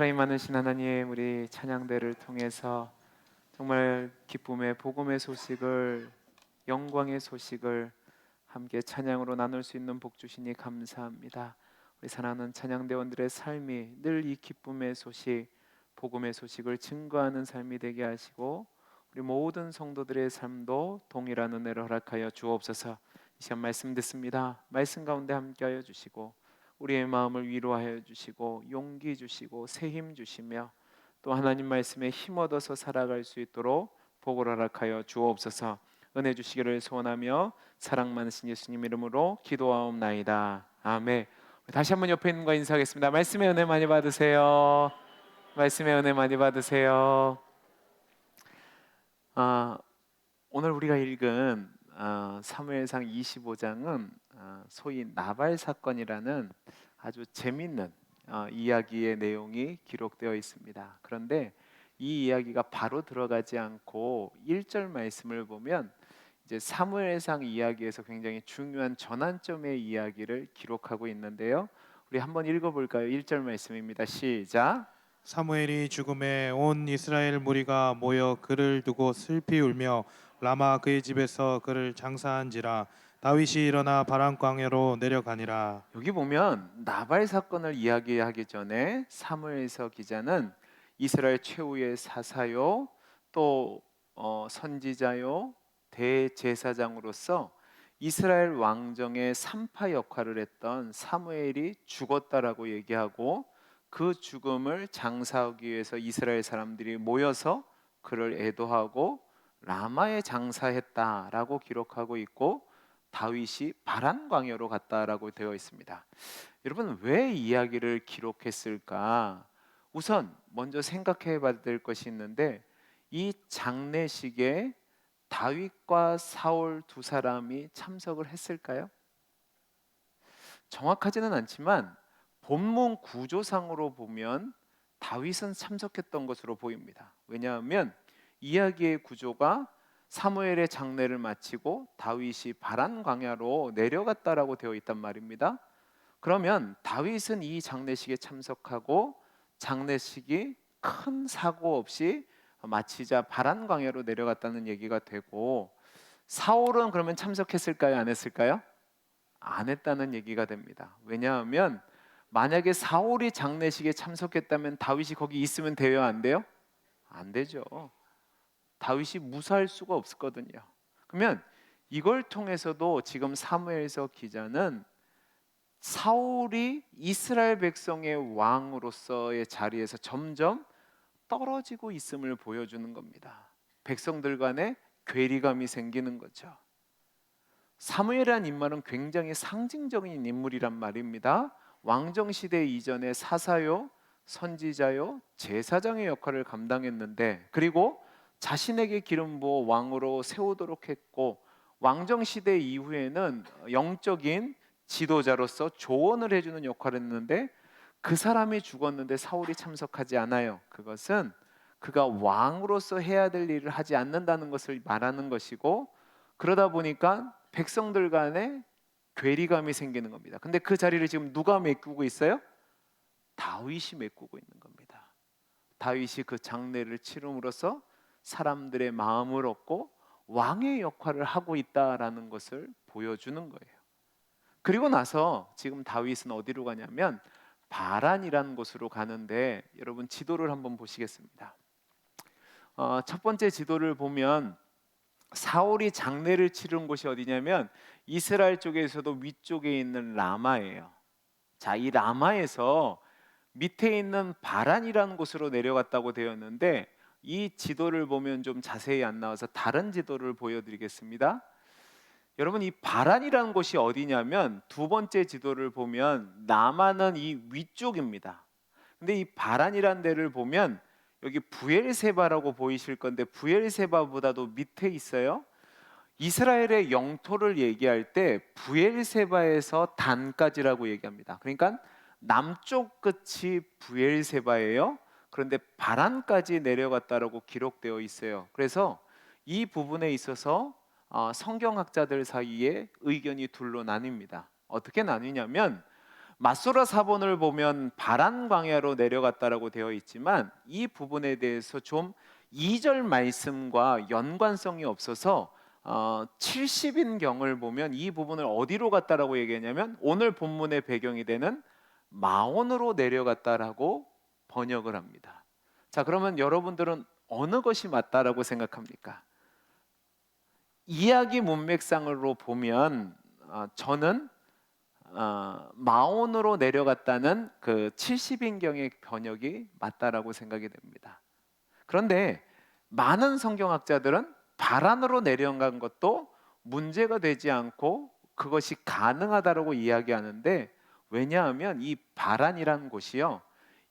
사랑이 많으신 하나님, 우리 찬양대를 통해서 정말 기쁨의 복음의 소식을, 영광의 소식을 함께 찬양으로 나눌 수 있는 복 주시니 감사합니다. 우리 사랑하는 찬양대원들의 삶이 늘 이 기쁨의 소식, 복음의 소식을 증거하는 삶이 되게 하시고, 우리 모든 성도들의 삶도 동일한 은혜를 허락하여 주옵소서. 이 시간 말씀 듣습니다. 말씀 가운데 함께하여 주시고, 우리의 마음을 위로하여 주시고, 용기 주시고, 새 힘 주시며, 또 하나님 말씀에 힘 얻어서 살아갈 수 있도록 복을 허락하여 주옵소서. 은혜 주시기를 소원하며 사랑 많으신 예수님 이름으로 기도하옵나이다. 아멘. 다시 한번 옆에 있는 거 인사하겠습니다. 말씀의 은혜 많이 받으세요. 말씀의 은혜 많이 받으세요. 오늘 우리가 읽은 사무엘상 25장은 소위 나발 사건이라는 아주 재밌는 이야기의 내용이 기록되어 있습니다. 그런데 이 이야기가 바로 들어가지 않고 1절 말씀을 보면 이제 사무엘상 이야기에서 굉장히 중요한 전환점의 이야기를 기록하고 있는데요. 우리 한번 읽어볼까요? 1절 말씀입니다. 시작. 사무엘이 죽음에 온 이스라엘 무리가 모여 그를 두고 슬피 울며 라마 그의 집에서 그를 장사한지라. 다윗이 일어나 바람 광야로 내려가니라. 여기 보면 나발 사건을 이야기하기 전에 사무엘서 기자는 이스라엘 최후의 사사요, 또 선지자요, 대제사장으로서 이스라엘 왕정의 산파 역할을 했던 사무엘이 죽었다라고 얘기하고, 그 죽음을 장사하기 위해서 이스라엘 사람들이 모여서 그를 애도하고 라마에 장사했다라고 기록하고 있고, 다윗이 바란 광야로 갔다라고 되어 있습니다. 여러분, 왜 이야기를 기록했을까? 우선 먼저 생각해 봐야 될 것이 있는데, 이 장례식에 다윗과 사울 두 사람이 참석을 했을까요? 정확하지는 않지만 본문 구조상으로 보면 다윗은 참석했던 것으로 보입니다. 왜냐하면 이야기의 구조가 사무엘의 장례를 마치고 다윗이 바란 광야로 내려갔다라고 되어 있단 말입니다. 그러면 다윗은 이 장례식에 참석하고 장례식이 큰 사고 없이 마치자 바란 광야로 내려갔다는 얘기가 되고, 사울은 그러면 참석했을까요? 안 했을까요? 안 했다는 얘기가 됩니다. 왜냐하면 만약에 사울이 장례식에 참석했다면 다윗이 거기 있으면 돼요? 안 돼요? 안 되죠. 다윗이 무사할 수가 없었거든요. 그러면 이걸 통해서도 지금 사무엘서 기자는 사울이 이스라엘 백성의 왕으로서의 자리에서 점점 떨어지고 있음을 보여주는 겁니다. 백성들 간에 괴리감이 생기는 거죠. 사무엘이라는 인물은 굉장히 상징적인 인물이란 말입니다. 왕정시대 이전에 사사요, 선지자요, 제사장의 역할을 감당했는데, 그리고 자신에게 기름 부어 왕으로 세우도록 했고, 왕정시대 이후에는 영적인 지도자로서 조언을 해주는 역할을 했는데, 그 사람이 죽었는데 사울이 참석하지 않아요. 그것은 그가 왕으로서 해야 될 일을 하지 않는다는 것을 말하는 것이고, 그러다 보니까 백성들 간에 괴리감이 생기는 겁니다. 근데 그 자리를 지금 누가 메꾸고 있어요? 다윗이 메꾸고 있는 겁니다. 다윗이 그 장례를 치름으로써 사람들의 마음을 얻고 왕의 역할을 하고 있다라는 것을 보여주는 거예요. 그리고 나서 지금 다윗은 어디로 가냐면 바란이라는 곳으로 가는데, 여러분 지도를 한번 보시겠습니다. 첫 번째 지도를 보면 사울이 장례를 치른 곳이 어디냐면 이스라엘 쪽에서도 위쪽에 있는 라마예요. 자, 이 라마에서 밑에 있는 바란이라는 곳으로 내려갔다고 되었는데, 이 지도를 보면 좀 자세히 안 나와서 다른 지도를 보여드리겠습니다. 여러분, 이 바란이라는 곳이 어디냐면 두 번째 지도를 보면 라마는 이 위쪽입니다. 근데 이 바란이라는 데를 보면 여기 부엘세바라고 보이실 건데, 부엘세바보다도 밑에 있어요. 이스라엘의 영토를 얘기할 때 부엘세바에서 단까지라고 얘기합니다. 그러니까 남쪽 끝이 부엘세바예요. 그런데 바란까지 내려갔다라고 기록되어 있어요. 그래서 이 부분에 있어서 성경학자들 사이에 의견이 둘로 나뉩니다. 어떻게 나뉘냐면 마소라 사본을 보면 바란 광야로 내려갔다라고 되어 있지만 이 부분에 대해서 좀 2절 말씀과 연관성이 없어서 70인경을 보면 이 부분을 어디로 갔다라고 얘기했냐면 오늘 본문의 배경이 되는 마온으로 내려갔다라고 번역을 합니다. 자, 그러면 여러분들은 어느 것이 맞다라고 생각합니까? 이야기 문맥상으로 보면 저는 마온으로 내려갔다는 그 70인경의 번역이 맞다라고 생각이 됩니다. 그런데 많은 성경학자들은 바란으로 내려간 것도 문제가 되지 않고 그것이 가능하다라고 이야기하는데, 왜냐하면 이 바란이라는 곳이요,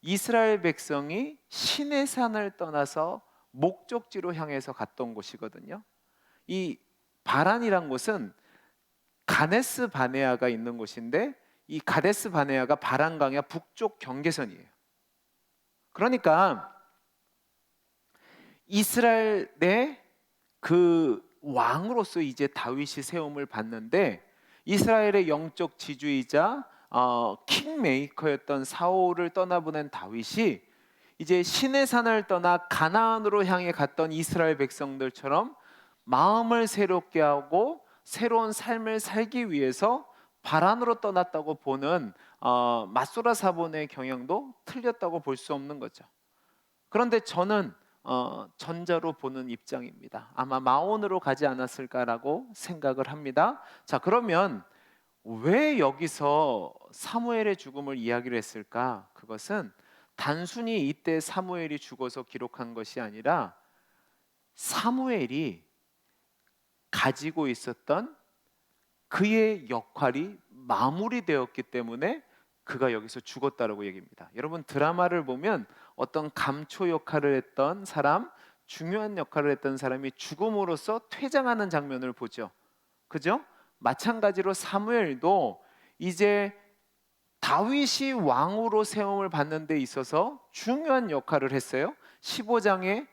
이스라엘 백성이 시내산을 떠나서 목적지로 향해서 갔던 곳이거든요. 이 바란이란 곳은 가데스 바네아가 있는 곳인데 이 가데스 바네아가 바란 강야 북쪽 경계선이에요. 그러니까 이스라엘의 그 왕으로서 이제 다윗이 세움을 받는데, 이스라엘의 영적 지주이자 킹메이커였던 사울을 떠나보낸 다윗이 이제 시내산을 떠나 가나안으로 향해 갔던 이스라엘 백성들처럼 마음을 새롭게 하고 새로운 삶을 살기 위해서 바란으로 떠났다고 보는 마소라 사본의 경향도 틀렸다고 볼 수 없는 거죠. 그런데 저는 전자로 보는 입장입니다. 아마 마온으로 가지 않았을까라고 생각을 합니다. 자, 그러면 왜 여기서 사무엘의 죽음을 이야기를 했을까? 그것은 단순히 이때 사무엘이 죽어서 기록한 것이 아니라 사무엘이 가지고 있었던 그의 역할이 마무리되었기 때문에 그가 여기서 죽었다라고 얘기합니다. 여러분, 드라마를 보면 어떤 감초 역할을 했던 사람, 중요한 역할을 했던 사람이 죽음으로써 퇴장하는 장면을 보죠. 그죠? 마찬가지로 사무엘도 이제 다윗이 왕으로 세움을 받는 데 있어서 중요한 역할을 했어요. 15장에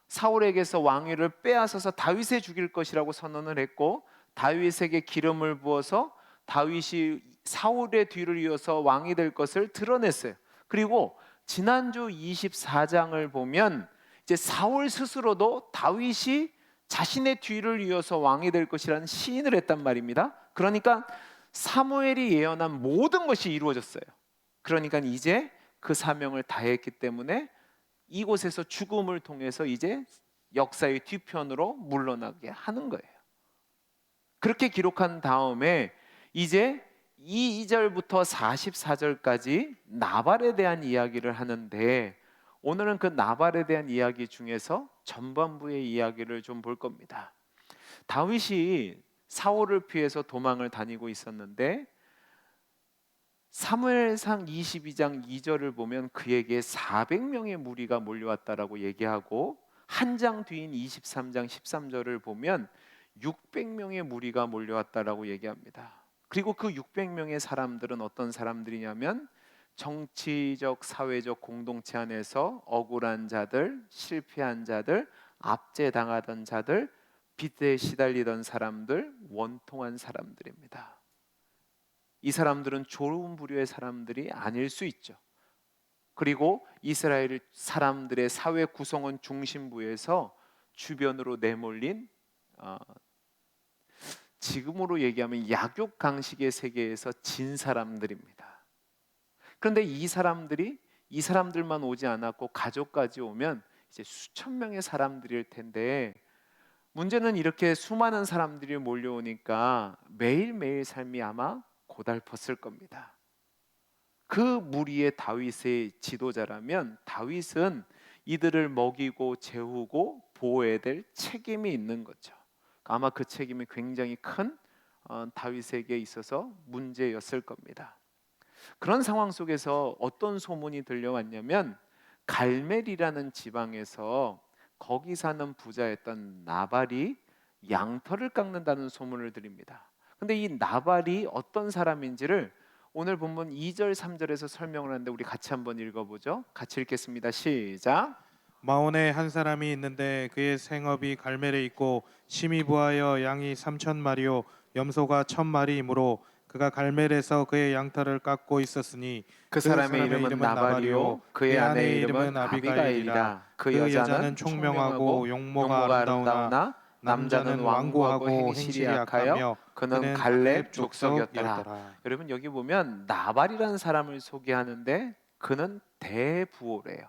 사울에게서 왕위를 빼앗아서 다윗에 죽일 것이라고 선언을 했고, 다윗에게 기름을 부어서 다윗이 사울의 뒤를 이어서 왕이 될 것을 드러냈어요. 그리고 지난주 24장을 보면 이제 사울 스스로도 다윗이 자신의 뒤를 이어서 왕이 될 것이라는 시인을 했단 말입니다. 그러니까 사무엘이 예언한 모든 것이 이루어졌어요. 그러니까 이제 그 사명을 다했기 때문에 이곳에서 죽음을 통해서 이제 역사의 뒤편으로 물러나게 하는 거예요. 그렇게 기록한 다음에 이제 2절부터 44절까지 나발에 대한 이야기를 하는데, 오늘은 그 나발에 대한 이야기 중에서 전반부의 이야기를 좀 볼 겁니다. 다윗이 사울을 피해서 도망을 다니고 있었는데 사무엘상 22장 2절을 보면 그에게 400명의 무리가 몰려왔다라고 얘기하고, 한 장 뒤인 23장 13절을 보면 600명의 무리가 몰려왔다라고 얘기합니다. 그리고 그 600명의 사람들은 어떤 사람들이냐면 정치적 사회적 공동체 안에서 억울한 자들, 실패한 자들, 압제당하던 자들, 빚에 시달리던 사람들, 원통한 사람들입니다. 이 사람들은 좋은 부류의 사람들이 아닐 수 있죠. 그리고 이스라엘 사람들의 사회 구성원 중심부에서 주변으로 내몰린 지금으로 얘기하면 약육 강식의 세계에서 진 사람들입니다. 그런데 이 사람들만 오지 않았고 가족까지 오면 이제 수천 명의 사람들일 텐데, 문제는 이렇게 수많은 사람들이 몰려오니까 매일매일 삶이 아마 고달팠을 겁니다. 그 무리의 다윗의 지도자라면 다윗은 이들을 먹이고 재우고 보호해야 될 책임이 있는 거죠. 아마 그 책임이 굉장히 큰 다윗에게 있어서 문제였을 겁니다. 그런 상황 속에서 어떤 소문이 들려왔냐면 갈멜이라는 지방에서 거기 사는 부자였던 나발이 양털을 깎는다는 소문을 들립니다. 근데 이 나발이 어떤 사람인지를 오늘 본문 2절 3절에서 설명을 하는데 우리 같이 한번 읽어보죠. 같이 읽겠습니다. 시작. 마온에 한 사람이 있는데 그의 생업이 갈멜에 있고 심히 부하여 양이 3,000마리요 염소가 1,000마리이므로 그가 갈멜에서 그의 양털을 깎고 있었으니 그 사람의 이름은 나발이요 그의 아내의 이름은 아비가일이라. 그 여자는 총명하고 용모가 아름다우나 남자는 완고하고 행실이 악하여 그는 갈렙 족속이었더라. 여러분 여기 보면 나발이라는 사람을 소개하는데 그는 대부호래요.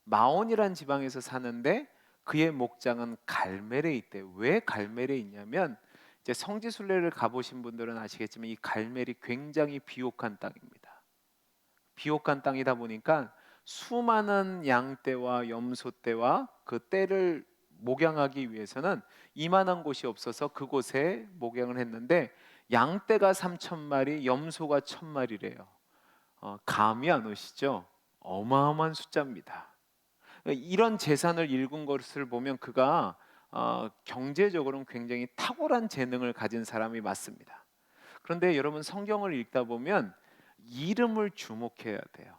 마온이란 지방에서 사는데 그의 목장은 갈멜에 있대. 왜 갈멜에 있냐면 이제 성지순례를 가보신 분들은 아시겠지만 이 갈멜이 굉장히 비옥한 땅입니다. 비옥한 땅이다 보니까 수많은 양떼와 염소떼와 그 떼를 목양하기 위해서는 이만한 곳이 없어서 그곳에 목양을 했는데 양떼가 3,000마리, 염소가 1,000마리래요. 감이 안 오시죠? 어마어마한 숫자입니다. 이런 재산을 일군 것을 보면 그가 경제적으로는 굉장히 탁월한 재능을 가진 사람이 맞습니다. 그런데 여러분 성경을 읽다 보면 이름을 주목해야 돼요.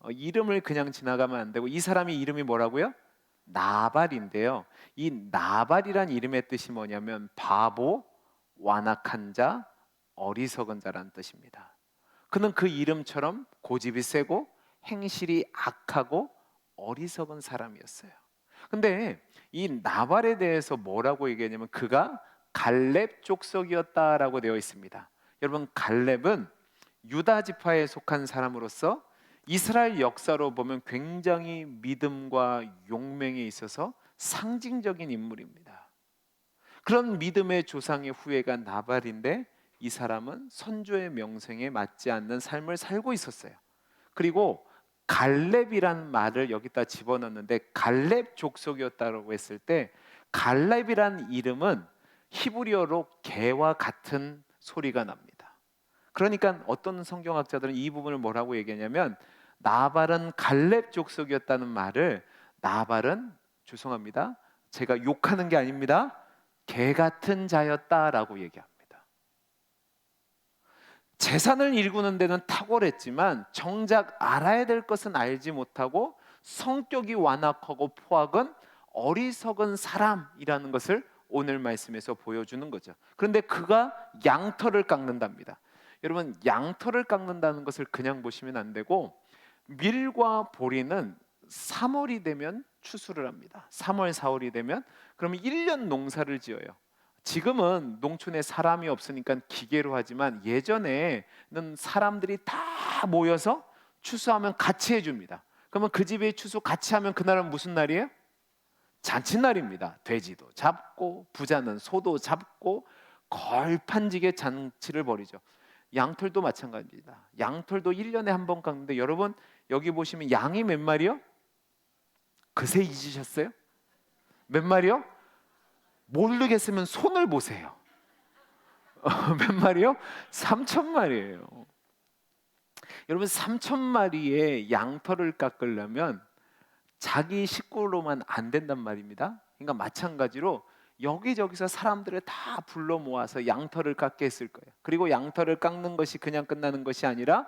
이름을 그냥 지나가면 안 되고 이 사람이 이름이 뭐라고요? 나발인데요. 이 나발이란 이름의 뜻이 뭐냐면 바보, 완악한 자, 어리석은 자라는 뜻입니다. 그는 그 이름처럼 고집이 세고 행실이 악하고 어리석은 사람이었어요. 근데 이 나발에 대해서 뭐라고 얘기하냐면 그가 갈렙 족속이었다라고 되어 있습니다. 여러분 갈렙은 유다 지파에 속한 사람으로서 이스라엘 역사로 보면 굉장히 믿음과 용맹에 있어서 상징적인 인물입니다. 그런 믿음의 조상의 후예가 나발인데 이 사람은 선조의 명성에 맞지 않는 삶을 살고 있었어요. 그리고 갈렙이라는 말을 여기다 집어넣는데 갈렙 족속이었다고 했을 때 갈렙이라는 이름은 히브리어로 개와 같은 소리가 납니다. 그러니까 어떤 성경학자들은 이 부분을 뭐라고 얘기하냐면 나발은 갈렙 족속이었다는 말을 나발은 죄송합니다. 제가 욕하는 게 아닙니다. 개 같은 자였다라고 얘기합니다. 재산을 일구는 데는 탁월했지만 정작 알아야 될 것은 알지 못하고 성격이 완악하고 포악은 어리석은 사람이라는 것을 오늘 말씀에서 보여주는 거죠. 그런데 그가 양털을 깎는답니다. 여러분 양털을 깎는다는 것을 그냥 보시면 안 되고 밀과 보리는 3월이 되면 추수를 합니다. 3월, 4월이 되면 그러면 1년 농사를 지어요. 지금은 농촌에 사람이 없으니까 기계로 하지만 예전에는 사람들이 다 모여서 추수하면 같이 해줍니다. 그러면 그 집에 추수 같이 하면 그날은 무슨 날이에요? 잔칫날입니다. 돼지도 잡고 부자는 소도 잡고 걸판지게 잔치를 벌이죠. 양털도 마찬가지입니다. 양털도 1년에 한 번 깎는데 여러분 여기 보시면 양이 몇 마리요? 그새 잊으셨어요? 몇 마리요? 모르겠으면 손을 보세요. 몇 마리요? 3,000마리예요. 여러분 3,000마리의 양털을 깎으려면 자기 식구로만 안 된단 말입니다. 그러니까 마찬가지로 여기저기서 사람들을 다 불러 모아서 양털을 깎게 했을 거예요. 그리고 양털을 깎는 것이 그냥 끝나는 것이 아니라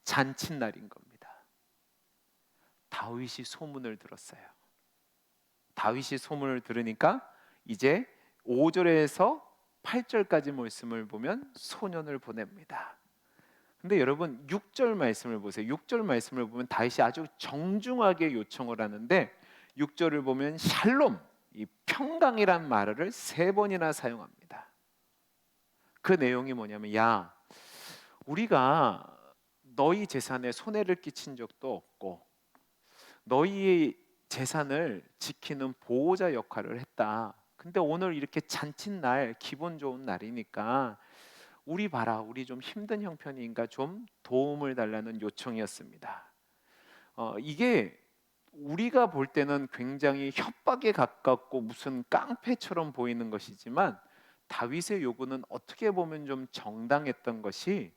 잔칫날인 겁니다. 다윗이 소문을 들었어요. 다윗이 소문을 들으니까 이제 5절에서 8절까지 말씀을 보면 소년을 보냅니다. 근데 여러분 6절 말씀을 보세요. 6절 말씀을 보면 다윗이 아주 정중하게 요청을 하는데 6절을 보면 샬롬, 이 평강이란 말을 3번이나 사용합니다. 그 내용이 뭐냐면 야, 우리가 너희 재산에 손해를 끼친 적도 없고 너희의 재산을 지키는 보호자 역할을 했다. 근데 오늘 이렇게 잔칫날 기분 좋은 날이니까 우리 봐라, 우리 좀 힘든 형편이니까 좀 도움을 달라는 요청이었습니다. 이게 우리가 볼 때는 굉장히 협박에 가깝고 무슨 깡패처럼 보이는 것이지만 다윗의 요구는 어떻게 보면 좀 정당했던 것이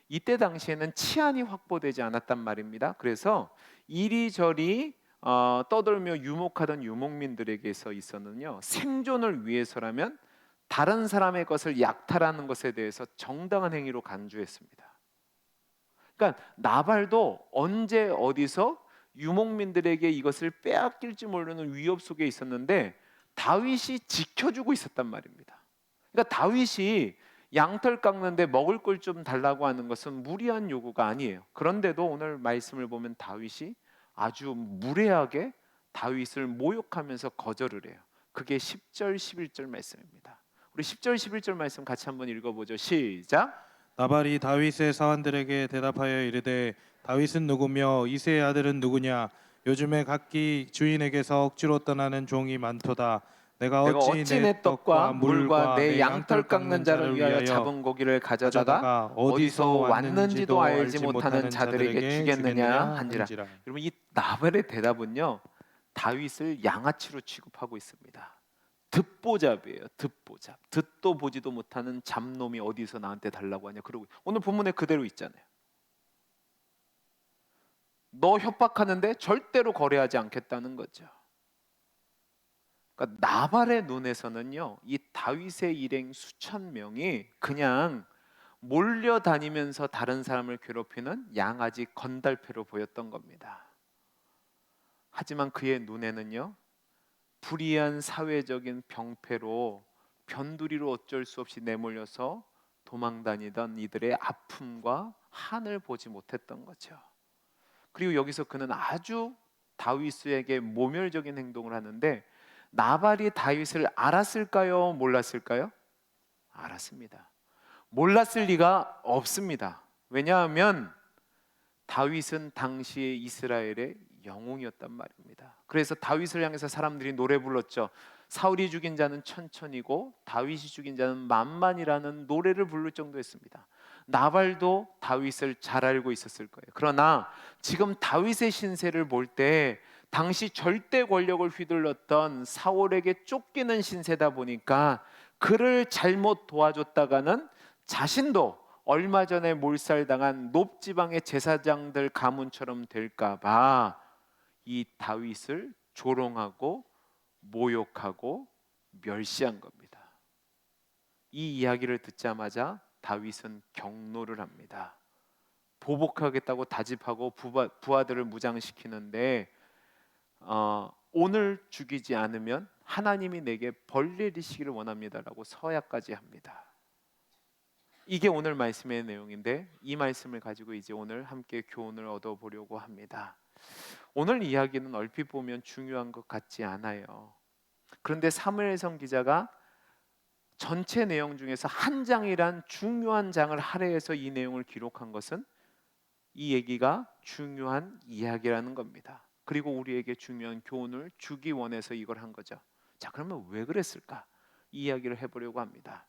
이때 당시에는 치안이 확보되지 않았단 말입니다. 그래서 이리저리 떠돌며 유목하던 유목민들에게서 있었는요 생존을 위해서라면 다른 사람의 것을 약탈하는 것에 대해서 정당한 행위로 간주했습니다. 그러니까 나발도 언제 어디서 유목민들에게 이것을 빼앗길지 모르는 위협 속에 있었는데 다윗이 지켜주고 있었단 말입니다. 그러니까 다윗이 양털 깎는데 먹을 걸 좀 달라고 하는 것은 무리한 요구가 아니에요. 그런데도 오늘 말씀을 보면 다윗이 아주 무례하게 다윗을 모욕하면서 거절을 해요. 그게 10절 11절 말씀입니다. 우리 10절 11절 말씀 같이 한번 읽어보죠. 시작. 나발이 다윗의 사환들에게 대답하여 이르되 다윗은 누구며 이새의 아들은 누구냐? 요즘에 각기 주인에게서 억지로 떠나는 종이 많도다. 내가 내가 어찌 어찌 내 내 떡과 떡과 물과 물과 내 내 양털 깎는 자를 위하여 잡은 고기를 가져다가 어디서 왔는지도 알지 못하는 자들에게 주겠느냐 한지라. 여러분, 이 나발의 대답은요, 다윗을 양아치로 취급하고 있습니다. 듣보잡이에요. 듣보잡. 듣도 보지도 못하는 잡놈이 어디서 나한테 달라고 하냐. 그러고 오늘 본문에 그대로 있잖아요. 너 협박하는데 절대로 거래하지 않겠다는 거죠. 그러니까 나발의 눈에서는요, 이 다윗의 일행 수천 명이 그냥 몰려다니면서 다른 사람을 괴롭히는 양아지 건달패로 보였던 겁니다. 하지만 그의 눈에는요, 불의한 사회적인 병폐로 변두리로 어쩔 수 없이 내몰려서 도망다니던 이들의 아픔과 한을 보지 못했던 거죠. 그리고 여기서 그는 아주 다윗에게 모멸적인 행동을 하는데, 나발이 다윗을 알았을까요? 몰랐을까요? 알았습니다. 몰랐을 리가 없습니다. 왜냐하면 다윗은 당시의 이스라엘의 영웅이었단 말입니다. 그래서 다윗을 향해서 사람들이 노래 불렀죠. 사울이 죽인 자는 천천이고 다윗이 죽인 자는 만만이라는 노래를 부를 정도였습니다. 나발도 다윗을 잘 알고 있었을 거예요. 그러나 지금 다윗의 신세를 볼 때 당시 절대 권력을 휘둘렀던 사울에게 쫓기는 신세다 보니까 그를 잘못 도와줬다가는 자신도 얼마 전에 몰살당한 높지방의 제사장들 가문처럼 될까봐 이 다윗을 조롱하고 모욕하고 멸시한 겁니다. 이 이야기를 듣자마자 다윗은 경노를 합니다. 보복하겠다고 다짐하고 부하들을 무장시키는데 오늘 죽이지 않으면 하나님이 내게 벌 내리시기를 원합니다라고 서약까지 합니다. 이게 오늘 말씀의 내용인데, 이 말씀을 가지고 이제 오늘 함께 교훈을 얻어보려고 합니다. 오늘 이야기는 얼핏 보면 중요한 것 같지 않아요. 그런데 사무엘상 기자가 전체 내용 중에서 한 장이란 중요한 장을 할애해서 이 내용을 기록한 것은 이 얘기가 중요한 이야기라는 겁니다. 그리고 우리에게 중요한 교훈을 주기 원해서 이걸 한 거죠. 자, 그러면 왜 그랬을까? 이 이야기를 해보려고 합니다.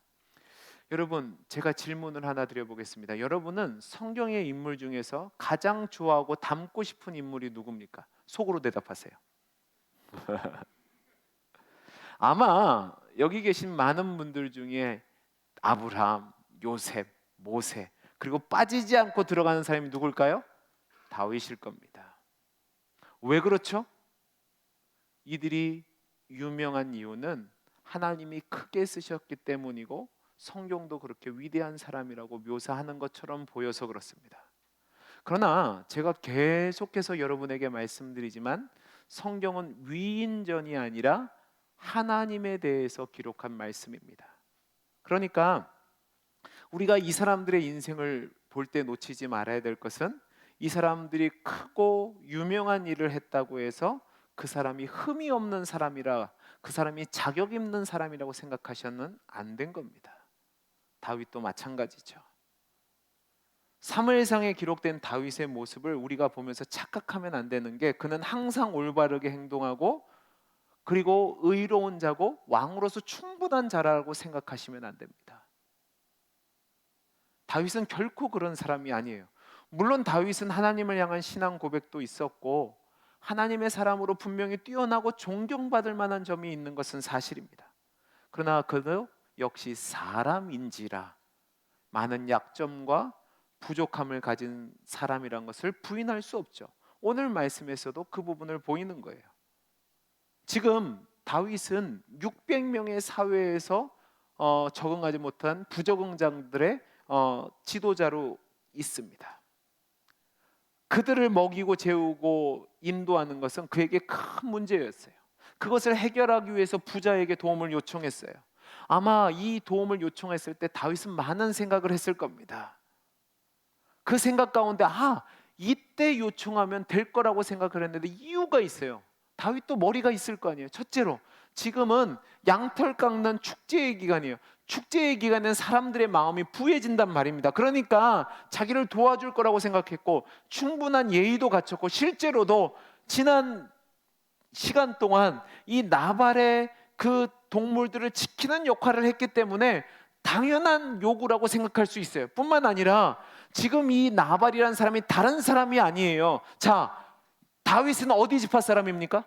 여러분, 제가 질문을 하나 드려보겠습니다. 여러분은 성경의 인물 중에서 가장 좋아하고 닮고 싶은 인물이 누굽니까? 속으로 대답하세요. 아마 여기 계신 많은 분들 중에 아브라함, 요셉, 모세, 그리고 빠지지 않고 들어가는 사람이 누굴까요? 다윗일 겁니다. 왜 그렇죠? 이들이 유명한 이유는 하나님이 크게 쓰셨기 때문이고 성경도 그렇게 위대한 사람이라고 묘사하는 것처럼 보여서 그렇습니다. 그러나 제가 계속해서 여러분에게 말씀드리지만 성경은 위인전이 아니라 하나님에 대해서 기록한 말씀입니다. 그러니까 우리가 이 사람들의 인생을 볼 때 놓치지 말아야 될 것은 이 사람들이 크고 유명한 일을 했다고 해서 그 사람이 흠이 없는 사람이라, 그 사람이 자격 있는 사람이라고 생각하셔는 안 된 겁니다. 다윗도 마찬가지죠. 사무엘상에 기록된 다윗의 모습을 우리가 보면서 착각하면 안 되는 게, 그는 항상 올바르게 행동하고 그리고 의로운 자고 왕으로서 충분한 자라고 생각하시면 안 됩니다. 다윗은 결코 그런 사람이 아니에요. 물론 다윗은 하나님을 향한 신앙 고백도 있었고 하나님의 사람으로 분명히 뛰어나고 존경받을 만한 점이 있는 것은 사실입니다. 그러나 그도 역시 사람인지라 많은 약점과 부족함을 가진 사람이란 것을 부인할 수 없죠. 오늘 말씀에서도 그 부분을 보이는 거예요. 지금 다윗은 600명의 사회에서 적응하지 못한 부적응자들의 지도자로 있습니다. 그들을 먹이고 재우고 인도하는 것은 그에게 큰 문제였어요. 그것을 해결하기 위해서 부자에게 도움을 요청했어요. 아마 이 도움을 요청했을 때 다윗은 많은 생각을 했을 겁니다. 그 생각 가운데 이때 요청하면 될 거라고 생각을 했는데 이유가 있어요. 다윗도 머리가 있을 거 아니에요. 첫째로 지금은 양털 깎는 축제의 기간이에요. 축제의 기간엔 사람들의 마음이 부해진단 말입니다. 그러니까 자기를 도와줄 거라고 생각했고 충분한 예의도 갖췄고 실제로도 지난 시간 동안 이 나발의 그 동물들을 지키는 역할을 했기 때문에 당연한 요구라고 생각할 수 있어요. 뿐만 아니라 지금 이 나발이라는 사람이 다른 사람이 아니에요. 자, 다윗은 어디 지파 사람입니까?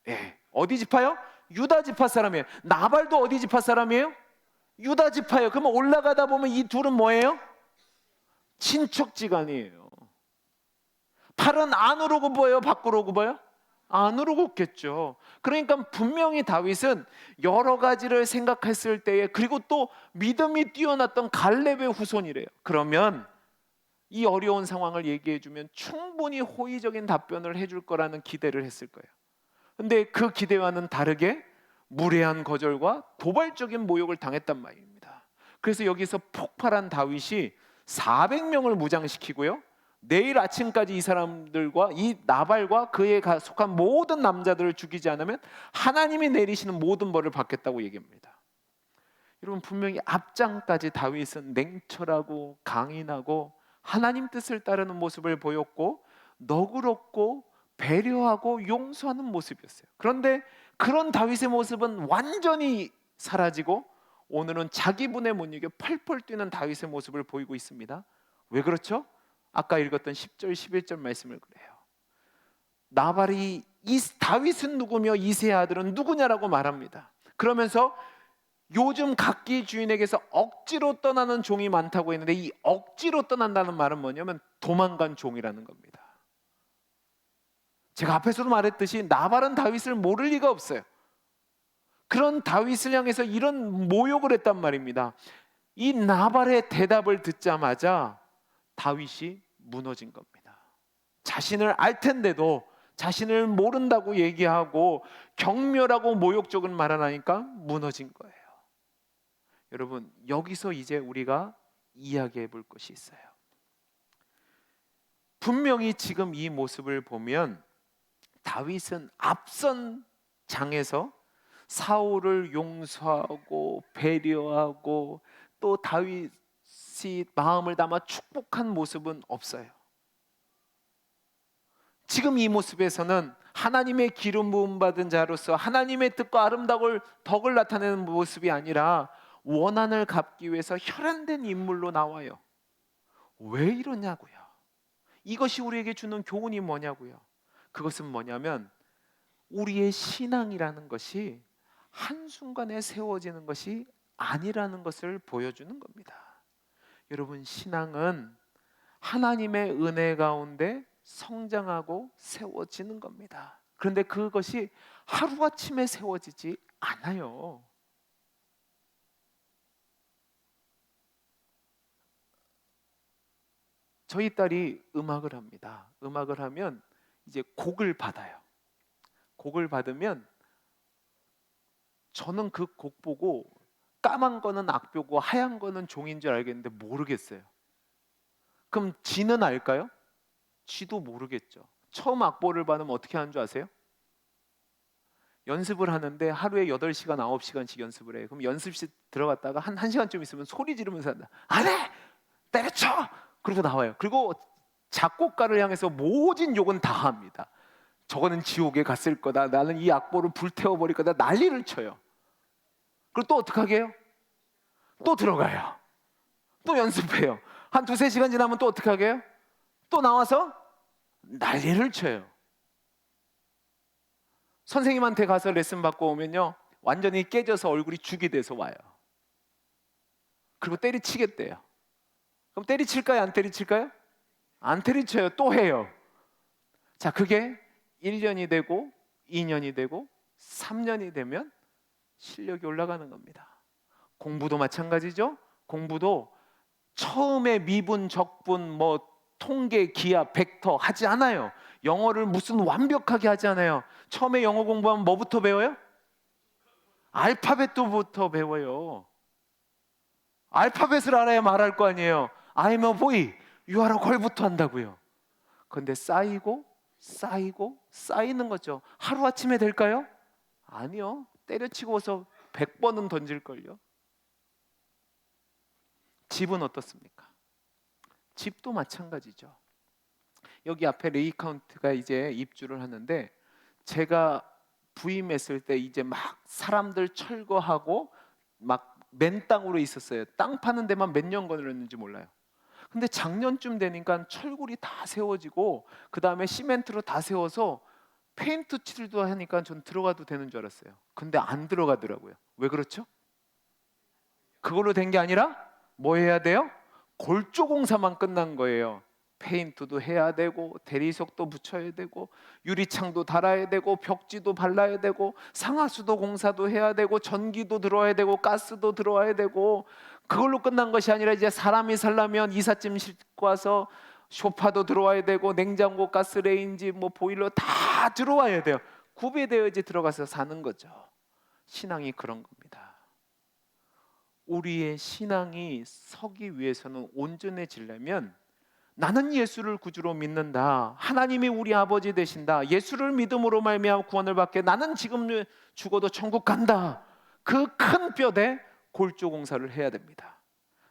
예, 어디 지파요? 유다 지파 사람이에요. 나발도 어디 지파 사람이에요? 유다 지파예요. 그러면 올라가다 보면 이 둘은 뭐예요? 친척지간이에요. 팔은 안으로 굽어요? 밖으로 굽어요? 안으로 굽겠죠. 그러니까 분명히 다윗은 여러 가지를 생각했을 때에, 그리고 또 믿음이 뛰어났던 갈렙의 후손이래요. 그러면 이 어려운 상황을 얘기해주면 충분히 호의적인 답변을 해줄 거라는 기대를 했을 거예요. 근데 그 기대와는 다르게 무례한 거절과 도발적인 모욕을 당했단 말입니다. 그래서 여기서 폭발한 다윗이 400명을 무장시키고요, 내일 아침까지 이 사람들과 이 나발과 그에 속한 모든 남자들을 죽이지 않으면 하나님이 내리시는 모든 벌을 받겠다고 얘기합니다. 여러분, 분명히 앞장까지 다윗은 냉철하고 강인하고 하나님 뜻을 따르는 모습을 보였고 너그럽고 배려하고 용서하는 모습이었어요. 그런데 그런 다윗의 모습은 완전히 사라지고 오늘은 자기 분에 못 이겨 펄펄 뛰는 다윗의 모습을 보이고 있습니다. 왜 그렇죠? 아까 읽었던 10절 11절 말씀을 그래요. 나발이 다윗은 누구며 이새의 아들은 누구냐라고 말합니다. 그러면서 요즘 각기 주인에게서 억지로 떠나는 종이 많다고 했는데 이 억지로 떠난다는 말은 뭐냐면 도망간 종이라는 겁니다. 제가 앞에서도 말했듯이 나발은 다윗을 모를 리가 없어요. 그런 다윗을 향해서 이런 모욕을 했단 말입니다. 이 나발의 대답을 듣자마자 다윗이 무너진 겁니다. 자신을 알 텐데도 자신을 모른다고 얘기하고 경멸하고 모욕적인 말을 하니까 무너진 거예요. 여러분, 여기서 이제 우리가 이야기해 볼 것이 있어요. 분명히 지금 이 모습을 보면 다윗은 앞선 장에서 사울을 용서하고 배려하고 또 다윗이 마음을 담아 축복한 모습은 없어요. 지금 이 모습에서는 하나님의 기름 부음 받은 자로서 하나님의 뜻과 아름다운 덕을 나타내는 모습이 아니라 원한을 갚기 위해서 혈안된 인물로 나와요. 왜 이러냐고요. 이것이 우리에게 주는 교훈이 뭐냐고요. 그것은 뭐냐면 우리의 신앙이라는 것이 한순간에 세워지는 것이 아니라는 것을 보여주는 겁니다. 여러분, 신앙은 하나님의 은혜 가운데 성장하고 세워지는 겁니다. 그런데 그것이 하루아침에 세워지지 않아요. 저희 딸이 음악을 합니다. 음악을 하면 이제 곡을 받아요. 곡을 받으면 저는 그 곡 보고 까만 거는 악보고 하얀 거는 종인 줄 알겠는데 모르겠어요. 그럼 지는 알까요? 지도 모르겠죠. 처음 악보를 받으면 어떻게 하는 줄 아세요? 연습을 하는데 하루에 8시간, 9시간씩 연습을 해요. 그럼 연습실 들어갔다가 한 1시간쯤 있으면 소리 지르면서 한다. 안 해! 때려쳐! 그러고 나와요. 그리고 작곡가를 향해서 모진 욕은 다 합니다. 저거는 지옥에 갔을 거다. 나는 이 악보를 불태워버릴 거다. 난리를 쳐요. 그리고 또 어떻게 해요? 또 들어가요. 또 연습해요. 한 2-3시간 지나면 또 어떻게 해요? 또 나와서 난리를 쳐요. 선생님한테 가서 레슨 받고 오면요, 완전히 깨져서 얼굴이 죽이 돼서 와요. 그리고 때리치겠대요. 그럼 때리칠까요? 안 때리칠까요? 안 때리쳐요. 또 해요. 자, 그게 1년이 되고 2년이 되고 3년이 되면 실력이 올라가는 겁니다. 공부도 마찬가지죠. 공부도 처음에 미분, 적분, 뭐 통계, 기하, 벡터 하지 않아요. 영어를 무슨 완벽하게 하지 않아요. 처음에 영어 공부하면 뭐부터 배워요? 알파벳부터 배워요. 알파벳을 알아야 말할 거 아니에요. I'm a boy, you are a girl부터 한다고요. 그런데 쌓이고 쌓이고 쌓이는 거죠. 하루아침에 될까요? 아니요. 때려치고서 100번은 던질걸요. 집은 어떻습니까? 집도 마찬가지죠. 여기 앞에 레이 카운트가 이제 입주를 하는데, 제가 부임했을 때 이제 막 사람들 철거하고 막 맨 땅으로 있었어요. 땅 파는 데만 몇 년 걸렸는지 몰라요. 근데 작년쯤 되니까 철골이 다 세워지고 그 다음에 시멘트로 다 세워서 페인트 칠도 하니까 전 들어가도 되는 줄 알았어요. 근데 안 들어가더라고요. 왜 그렇죠? 그걸로 된 게 아니라 뭐 해야 돼요? 골조 공사만 끝난 거예요. 페인트도 해야 되고 대리석도 붙여야 되고 유리창도 달아야 되고 벽지도 발라야 되고 상하수도 공사도 해야 되고 전기도 들어와야 되고 가스도 들어와야 되고, 그걸로 끝난 것이 아니라 이제 사람이 살려면 이삿짐 싣고 와서 소파도 들어와야 되고 냉장고, 가스레인지, 뭐 보일러 다 들어와야 돼요. 구비되어 이제 들어가서 사는 거죠. 신앙이 그런 겁니다. 우리의 신앙이 서기 위해서는 온전해지려면 나는 예수를 구주로 믿는다, 하나님이 우리 아버지 되신다, 예수를 믿음으로 말미암아 구원을 받게, 나는 지금 죽어도 천국 간다, 그 큰 뼈대 골조 공사를 해야 됩니다.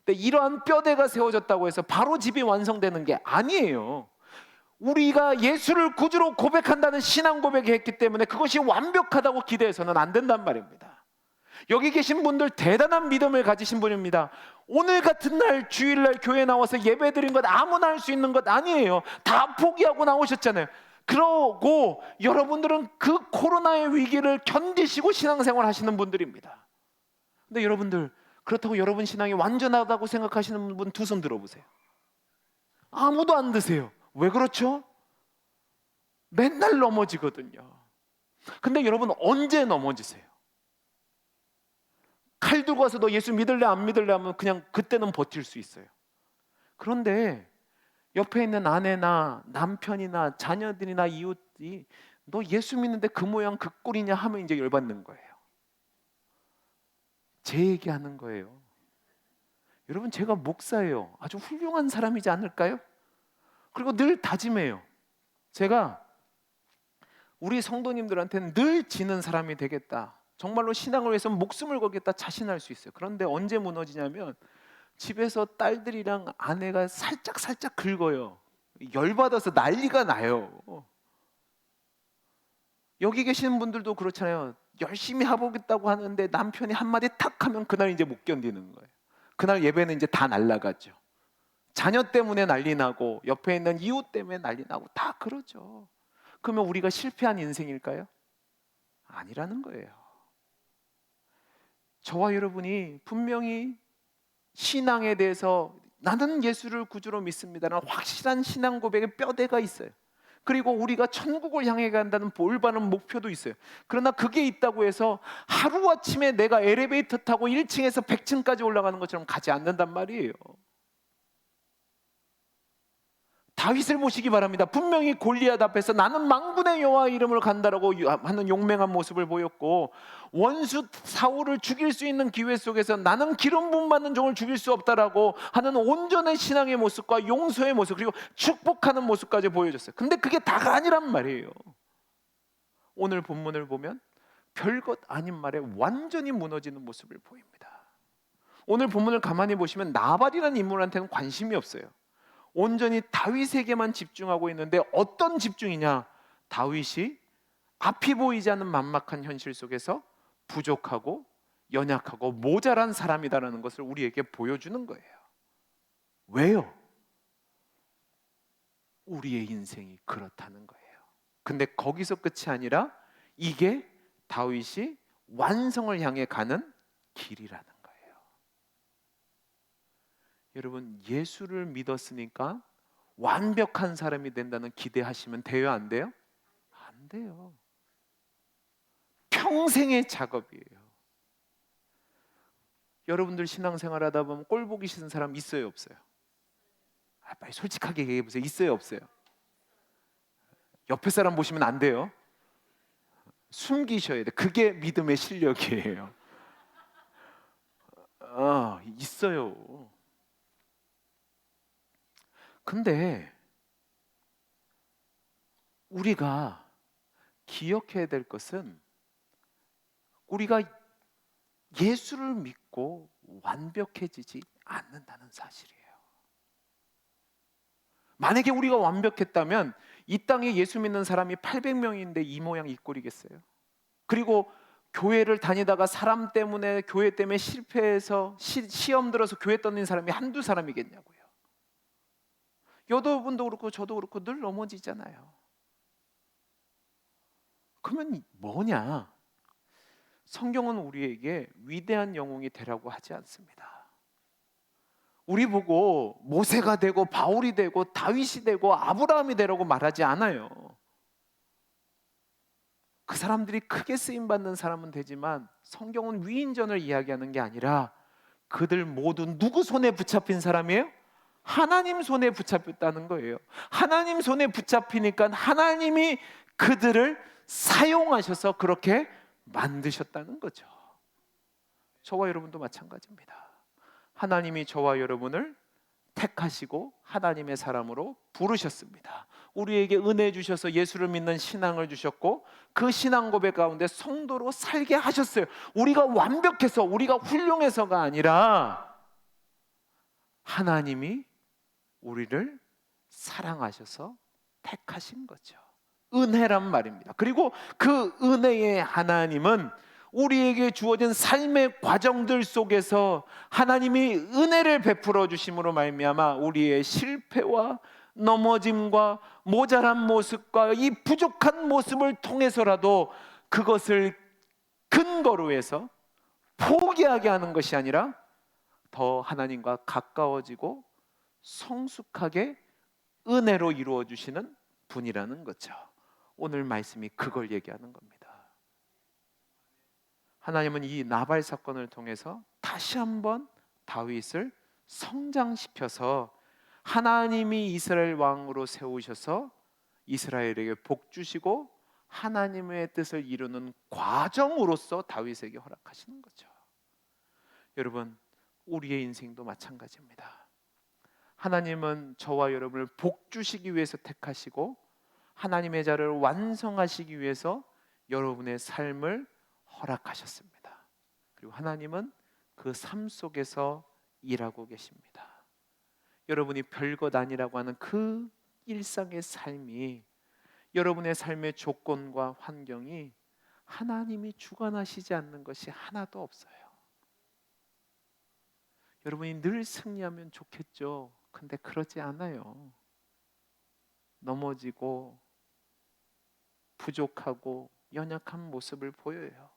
근데 이러한 뼈대가 세워졌다고 해서 바로 집이 완성되는 게 아니에요. 우리가 예수를 구주로 고백한다는 신앙 고백이 했기 때문에 그것이 완벽하다고 기대해서는 안 된단 말입니다. 여기 계신 분들 대단한 믿음을 가지신 분입니다. 오늘 같은 날 주일날 교회 나와서 예배 드린 것 아무나 할 수 있는 것 아니에요. 다 포기하고 나오셨잖아요. 그러고 여러분들은 그 코로나의 위기를 견디시고 신앙생활 하시는 분들입니다. 근데 여러분들, 그렇다고 여러분 신앙이 완전하다고 생각하시는 분 두 손 들어보세요. 아무도 안 드세요. 왜 그렇죠? 맨날 넘어지거든요. 근데 여러분 언제 넘어지세요? 칼 들고 와서 너 예수 믿을래 안 믿을래 하면 그냥 그때는 버틸 수 있어요. 그런데 옆에 있는 아내나 남편이나 자녀들이나 이웃이 너 예수 믿는데 그 모양 그 꼴이냐 하면 이제 열받는 거예요. 제 얘기하는 거예요. 여러분, 제가 목사예요. 아주 훌륭한 사람이지 않을까요? 그리고 늘 다짐해요. 제가 우리 성도님들한테는 늘 지는 사람이 되겠다, 정말로 신앙을 위해서 목숨을 걸겠다 자신할 수 있어요. 그런데 언제 무너지냐면 집에서 딸들이랑 아내가 살짝 긁어요. 열받아서 난리가 나요. 여기 계시는 분들도 그렇잖아요. 열심히 하보겠다고 하는데 남편이 한마디 탁 하면 그날 이제 못 견디는 거예요. 그날 예배는 이제 다 날라가죠. 자녀 때문에 난리 나고 옆에 있는 이웃 때문에 난리 나고 다 그러죠. 그러면 우리가 실패한 인생일까요? 아니라는 거예요. 저와 여러분이 분명히 신앙에 대해서 나는 예수를 구주로 믿습니다라는 확실한 신앙 고백의 뼈대가 있어요. 그리고 우리가 천국을 향해 간다는 올바른 목표도 있어요. 그러나 그게 있다고 해서 하루아침에 내가 엘리베이터 타고 1층에서 100층까지 올라가는 것처럼 가지 않는단 말이에요. 다윗을 보시기 바랍니다. 분명히 골리앗 앞에서 나는 만군의 여호와 이름을 간다라고 하는 용맹한 모습을 보였고, 원수 사울을 죽일 수 있는 기회 속에서 나는 기름 부음 받는 종을 죽일 수 없다라고 하는 온전한 신앙의 모습과 용서의 모습, 그리고 축복하는 모습까지 보여줬어요. 근데 그게 다가 아니란 말이에요. 오늘 본문을 보면 별것 아닌 말에 완전히 무너지는 모습을 보입니다. 오늘 본문을 가만히 보시면 나발이라는 인물한테는 관심이 없어요. 온전히 다윗에게만 집중하고 있는데 어떤 집중이냐? 다윗이 앞이 보이지 않는 만막한 현실 속에서 부족하고 연약하고 모자란 사람이다라는 것을 우리에게 보여주는 거예요. 왜요? 우리의 인생이 그렇다는 거예요. 근데 거기서 끝이 아니라 이게 다윗이 완성을 향해 가는 길이라는 거예요. 여러분, 예수를 믿었으니까 완벽한 사람이 된다는 기대하시면 돼요, 안 돼요? 안 돼요. 평생의 작업이에요. 여러분들 신앙생활 하다 보면 꼴 보기 싫은 사람 있어요, 없어요? 빨리 솔직하게 얘기해 보세요. 있어요, 없어요? 옆에 사람 보시면 안 돼요. 숨기셔야 돼. 그게 믿음의 실력이에요. 있어요. 근데 우리가 기억해야 될 것은 우리가 예수를 믿고 완벽해지지 않는다는 사실이에요. 만약에 우리가 완벽했다면 이 땅에 예수 믿는 사람이 800명인데 이 모양 이 꼴이겠어요? 그리고 교회를 다니다가 사람 때문에, 교회 때문에 실패해서 시험 들어서 교회 떠는 사람이 한두 사람이겠냐고요. 여러분도 그렇고 저도 그렇고 늘 넘어지잖아요. 그러면 뭐냐? 성경은 우리에게 위대한 영웅이 되라고 하지 않습니다. 우리 보고 모세가 되고 바울이 되고 다윗이 되고 아브라함이 되라고 말하지 않아요. 그 사람들이 크게 쓰임받는 사람은 되지만 성경은 위인전을 이야기하는 게 아니라 그들 모두 누구 손에 붙잡힌 사람이에요? 하나님 손에 붙잡혔다는 거예요. 하나님 손에 붙잡히니까 하나님이 그들을 사용하셔서 그렇게 만드셨다는 거죠. 저와 여러분도 마찬가지입니다. 하나님이 저와 여러분을 택하시고 하나님의 사람으로 부르셨습니다. 우리에게 은혜 주셔서 예수를 믿는 신앙을 주셨고 그 신앙 고백 가운데 성도로 살게 하셨어요. 우리가 완벽해서 우리가 훌륭해서가 아니라 하나님이 우리를 사랑하셔서 택하신 거죠. 은혜란 말입니다. 그리고 그 은혜의 하나님은 우리에게 주어진 삶의 과정들 속에서 하나님이 은혜를 베풀어 주심으로 말미암아 우리의 실패와 넘어짐과 모자란 모습과 이 부족한 모습을 통해서라도 그것을 근거로 해서 포기하게 하는 것이 아니라 더 하나님과 가까워지고 성숙하게 은혜로 이루어 주시는 분이라는 거죠. 오늘 말씀이 그걸 얘기하는 겁니다. 하나님은 이 나발 사건을 통해서 다시 한번 다윗을 성장시켜서 하나님이 이스라엘 왕으로 세우셔서 이스라엘에게 복 주시고 하나님의 뜻을 이루는 과정으로서 다윗에게 허락하시는 거죠. 여러분, 우리의 인생도 마찬가지입니다. 하나님은 저와 여러분을 복 주시기 위해서 택하시고 하나님의 자를 완성하시기 위해서 여러분의 삶을 허락하셨습니다. 그리고 하나님은 그 삶 속에서 일하고 계십니다. 여러분이 별것 아니라고 하는 그 일상의 삶이 여러분의 삶의 조건과 환경이 하나님이 주관하시지 않는 것이 하나도 없어요. 여러분이 늘 승리하면 좋겠죠. 근데 그러지 않아요. 넘어지고 부족하고 연약한 모습을 보여요.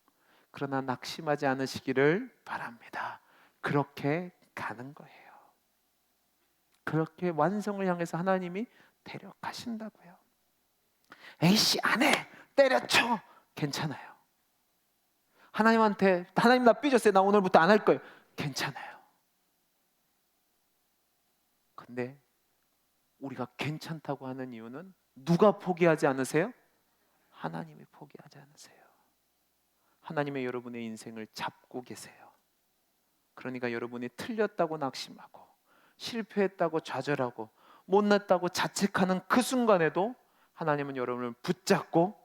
그러나 낙심하지 않으시기를 바랍니다. 그렇게 가는 거예요. 그렇게 완성을 향해서 하나님이 데려가신다고요. 에이씨 안 해! 때려쳐! 괜찮아요. 하나님한테 하나님 나 삐졌어요. 나 오늘부터 안 할 거예요. 괜찮아요. 근데 우리가 괜찮다고 하는 이유는 누가 포기하지 않으세요? 하나님이 포기하지 않으세요. 하나님의 여러분의 인생을 잡고 계세요. 그러니까 여러분이 틀렸다고 낙심하고 실패했다고 좌절하고 못났다고 자책하는 그 순간에도 하나님은 여러분을 붙잡고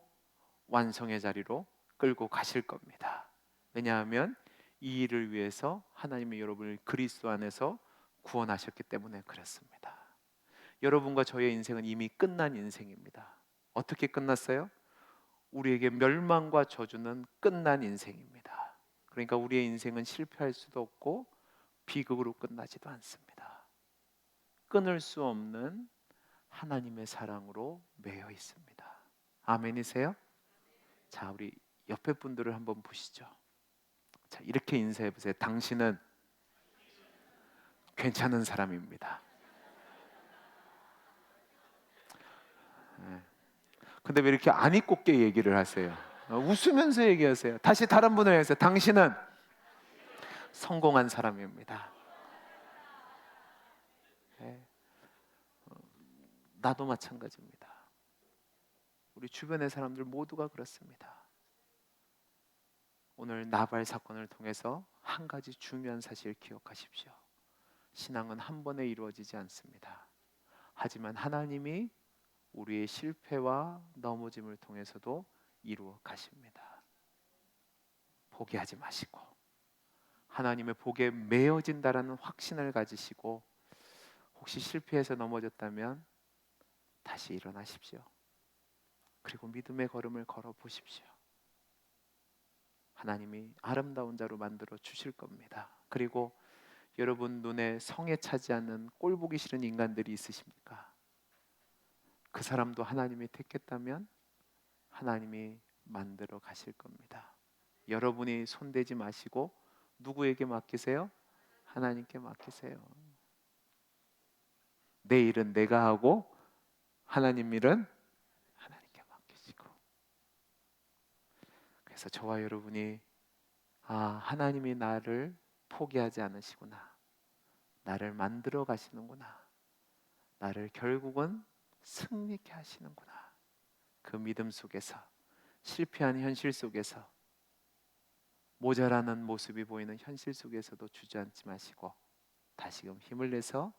완성의 자리로 끌고 가실 겁니다. 왜냐하면 이 일을 위해서 하나님이 여러분을 그리스도 안에서 구원하셨기 때문에 그렇습니다. 여러분과 저의 인생은 이미 끝난 인생입니다. 어떻게 끝났어요? 우리에게 멸망과 저주는 끝난 인생입니다. 그러니까 우리의 인생은 실패할 수도 없고 비극으로 끝나지도 않습니다. 끊을 수 없는 하나님의 사랑으로 매여 있습니다. 아멘이세요? 자, 우리 옆에 분들을 한번 보시죠. 자, 이렇게 인사해 보세요. 당신은 괜찮은 사람입니다. 근데 왜 이렇게 안 입곱게 얘기를 하세요? 웃으면서 얘기하세요. 다시 다른 분을 해서 당신은 성공한 사람입니다. 네. 나도 마찬가지입니다. 우리 주변의 사람들 모두가 그렇습니다. 오늘 나발 사건을 통해서 한 가지 중요한 사실 기억하십시오. 신앙은 한 번에 이루어지지 않습니다. 하지만 하나님이 우리의 실패와 넘어짐을 통해서도 이루어 가십니다. 포기하지 마시고 하나님의 복에 메어진다라는 확신을 가지시고, 혹시 실패해서 넘어졌다면 다시 일어나십시오. 그리고 믿음의 걸음을 걸어 보십시오. 하나님이 아름다운 자로 만들어 주실 겁니다. 그리고 여러분 눈에 성에 차지 않는 꼴 보기 싫은 인간들이 있으십니까? 그 사람도 하나님이 택했다면 하나님이 만들어 가실 겁니다. 여러분이 손대지 마시고 누구에게 맡기세요? 하나님께 맡기세요. 내 일은 내가 하고 하나님 일은 하나님께 맡기시고. 그래서 저와 여러분이 하나님이 나를 포기하지 않으시구나, 나를 만들어 가시는구나, 나를 결국은 승리케 하시는구나, 그 믿음 속에서, 실패한 현실 속에서, 모자라는 모습이 보이는 현실 속에서도 주저앉지 마시고 다시금 힘을 내서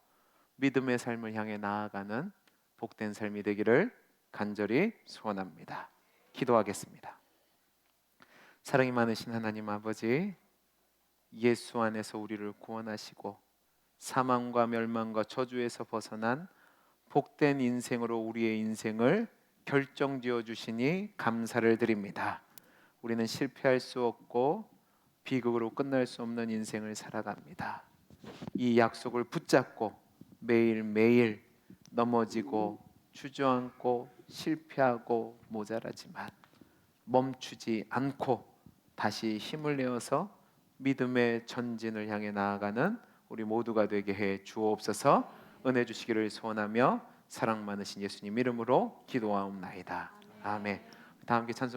믿음의 삶을 향해 나아가는 복된 삶이 되기를 간절히 소원합니다. 기도하겠습니다. 사랑이 많으신 하나님 아버지, 예수 안에서 우리를 구원하시고 사망과 멸망과 저주에서 벗어난 복된 인생으로 우리의 인생을 결정지어 주시니 감사를 드립니다. 우리는 실패할 수 없고 비극으로 끝날 수 없는 인생을 살아갑니다. 이 약속을 붙잡고 매일매일 넘어지고 주저앉고 실패하고 모자라지만 멈추지 않고 다시 힘을 내어서 믿음의 전진을 향해 나아가는 우리 모두가 되게 해 주옵소서. 은혜 주시기를 소원하며 사랑 많으신 예수님 이름으로 기도하옵나이다. 아멘. 다 함께 찬송